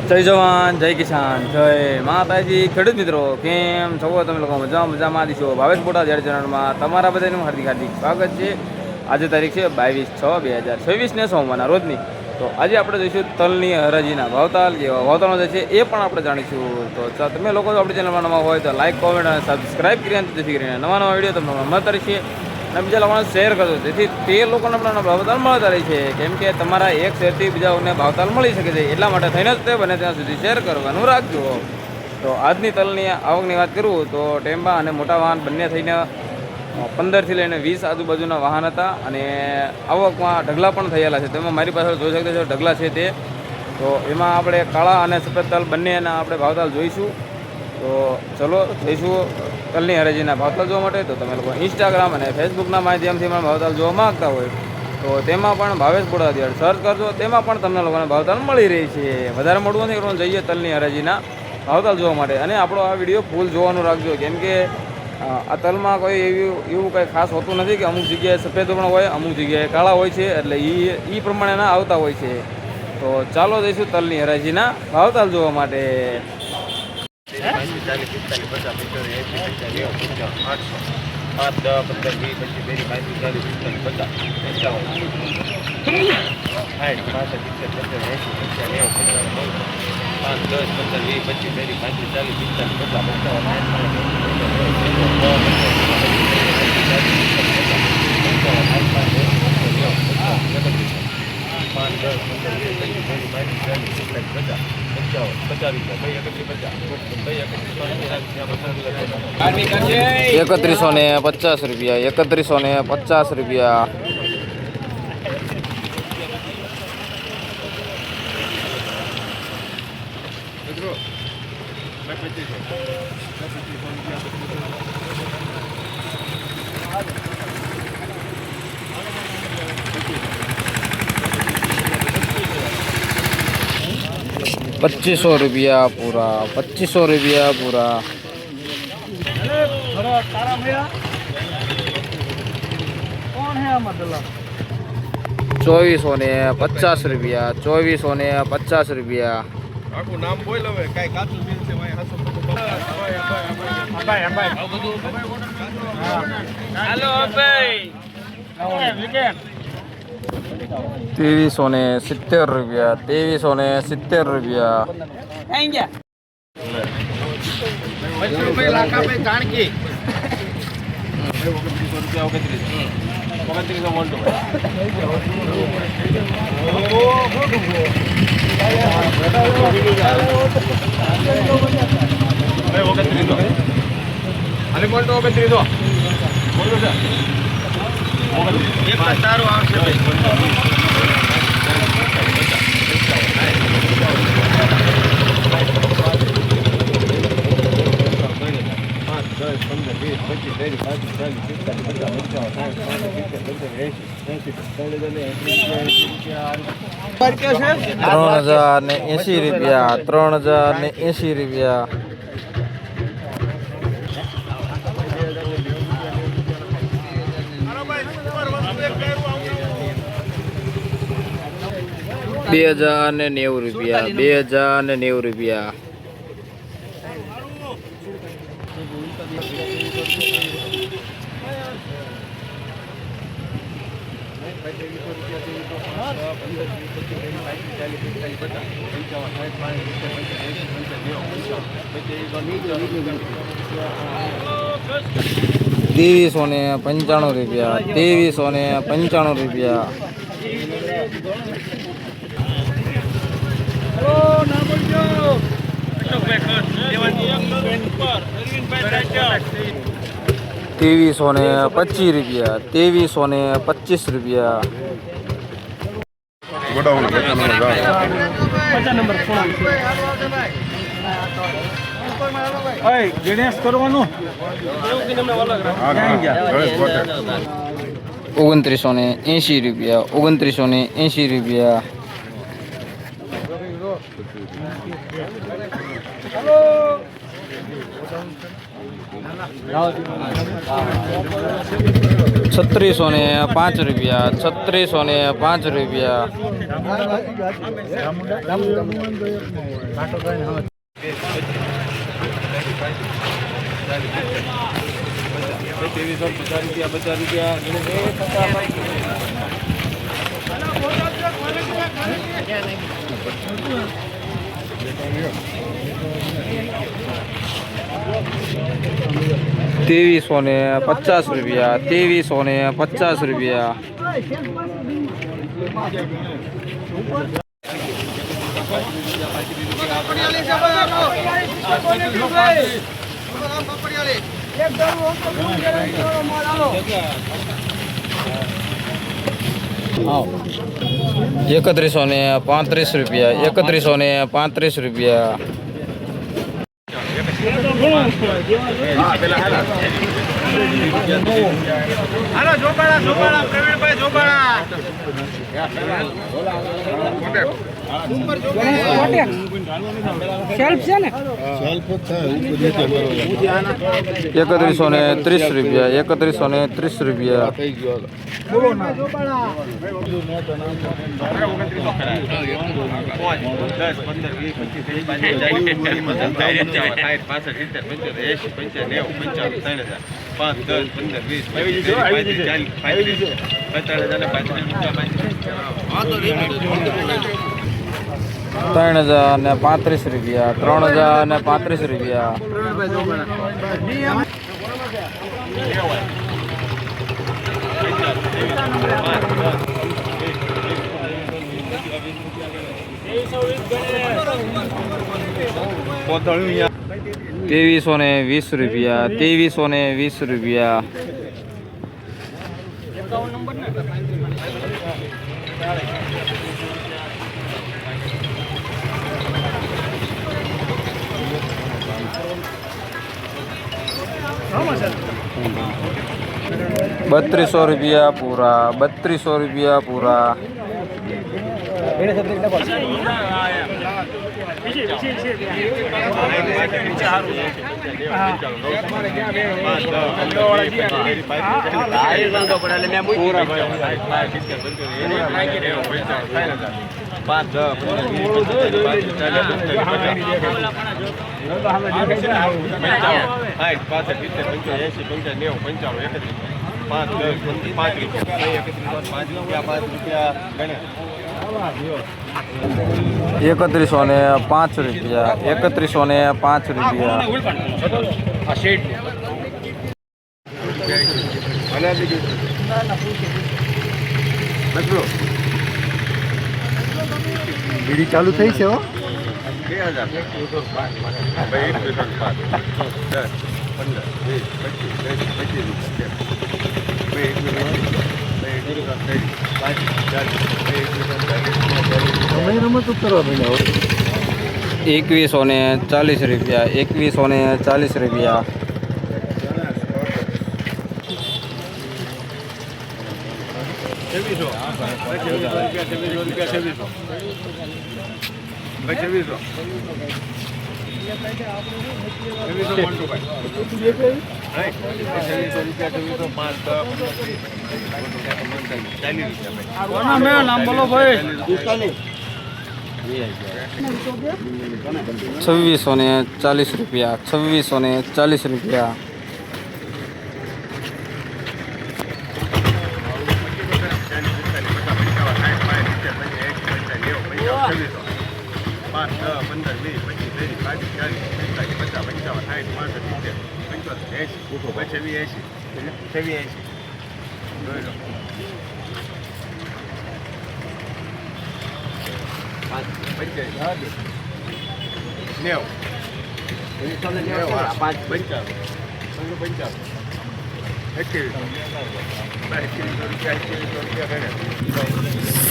જય જવાન જય કિસાન જય માતાજી ખેડૂત મિત્રો કેમ છો તમે લોકો મજામાં દીશો ભાવેશ બોટા ઝેડ ચેનલમાં તમારા બધાનું હાર્દિક સ્વાગત છે। આજે તારીખ છે 22/6/2026 ને સોમવારના રોજની। તો આજે આપણે જોઈશું તલની હરાજીના ભાવતાલ જેવા ભાવતાલનો જે છે એ પણ આપણે જાણીશું। તો તમે લોકો જો આપણી ચેનલમાં નવા હોય તો લાઈક કોમેન્ટ અને સબસ્ક્રાઈબ કરીને જેથી કરીને નવા વિડીયો તમને મળતા રહેશે અને બીજા લોકોને શેર કરજો જેથી તે લોકોને પણ ભાવતાલ મળતા રહે છે। કેમ કે તમારા એક શેરથી બીજાઓને ભાવતાલ મળી શકે છે એટલા માટે થઈને જ તે બને ત્યાં સુધી શેર કરવાનું રાખજો। તો આજની તલની આવકની વાત કરું તો ટેમ્પા અને મોટા વાહન બંને થઈને 15થી લઈને 20 આજુબાજુના વાહન હતા અને આવકમાં ઢગલા પણ થયેલા છે। તેમાં મારી પાસે જોઈ શકતા છો ઢગલા છે તે। તો એમાં આપણે કાળા અને સફેદ તલ બંનેના આપણે ભાવતાલ જોઈશું। તો ચલો જઈશું તલની હરાજીના ભાવતાલ જોવા માટે। તો તમે લોકો ઇન્સ્ટાગ્રામ અને ફેસબુકના માધ્યમથી પણ ભાવતાલ જોવા માગતા હોય તો તેમાં પણ ભાવેશ બોડા ઝેડ સર્ચ કરજો, તેમાં પણ તમને લોકોને ભાવતાલ મળી રહી છે। વધારે મોડું નથી કરવાનું, જઈએ તલની હરાજીના ભાવતાલ જોવા માટે અને આપણો આ વિડીયો ફૂલ જોવાનું રાખજો। કેમ કે આ તલમાં કોઈ એવું કંઈ ખાસ હોતું નથી કે અમુક જગ્યાએ સફેદ પણ હોય, અમુક જગ્યાએ કાળા હોય છે, એટલે એ પ્રમાણેના આવતા હોય છે। તો ચાલો જઈશું તલની હરાજીના ભાવતાલ જોવા માટે। 5, 10, 15, 20, 25, 30, 3150 રૂપિયા, 3150 રૂપિયા। ₹2500 पूरा, ₹2500 पूरा। 2450 રૂપિયા, 2450 રૂપિયા। આખું નામ બોલ હવે કાઈ કાચું બિલ છે ભાઈ હાસો હાલો ભાઈ 2370 રૂપિયા, 2370 રૂપિયા। આઈ ગયા ₹25 લાખા ભાઈ જાણકી 2900 મોન્ટો અને મોન્ટો 2900 મોન્ટો છે એક તારો આવશે ભાઈ 3080 રૂપિયા, 3080 રૂપિયા। 2090 રૂપિયા, 2090 રૂપિયા। 2395 રૂપિયા, 2395 રૂપિયા। ₹2325 રૂપિયા, ₹2325 ગણેશ કરવાનું 2980 રૂપિયા, 2980 રૂપિયા। 3605 રૂપિયા, 3605 રૂપિયા। ₹2350 ₹2350 ₹3135 હાલો જોબાળા પ્રવીણભાઈ જોબાળા સેલ્ફ છે ને ₹3130 ₹3035 ₹2320 ₹3200 પૂરા ₹3200 પૂરા બીડી ચાલુ થઈ છે હો 2140 નામ બોલો ભાઈ ₹2640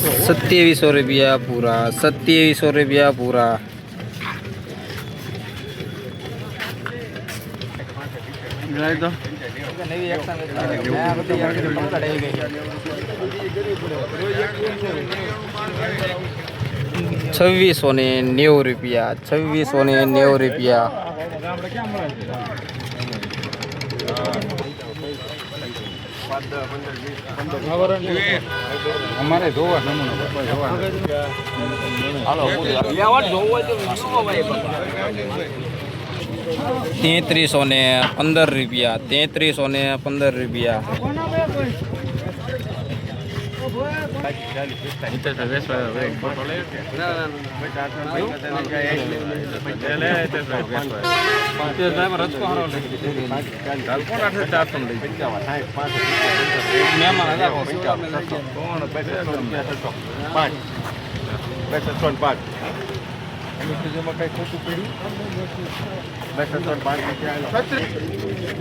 ₹2700 પૂરા ₹2700 પૂરા ₹2690 ₹2690 અમારે જોવા નમૂનો જોવા 3315 રૂપિયા 3315 રૂપિયા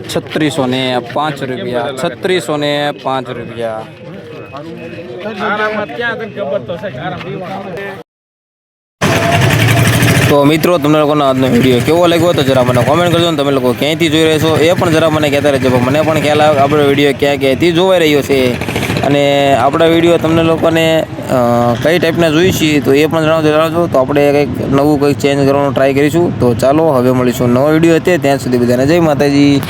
છત્રીસો ને 5 રૂપિયા 3605 રૂપિયા તો મિત્રો તમને લોકોનો આજનો વિડીયો કેવો લાગ્યો તો જરા મને કોમેન્ટ કરજો ને તમે લોકો ક્યાંયથી જોઈ રહ્યા છો એ પણ જરા મને કહેતા રહેજો મને પણ ખ્યાલ આવે આપણો વિડીયો ક્યાંથી જોવાઈ રહ્યો છે અને આપણા વિડીયો તમને લોકોને કઈ ટાઈપના જોઈએ છીએ તો એ પણ જણાવજો તો આપણે કંઈક નવું કંઈક ચેન્જ કરવાનો ટ્રાય કરીશું તો ચાલો હવે મળીશું નવો વિડીયો હતો ત્યાં સુધી બધાને જય માતાજી.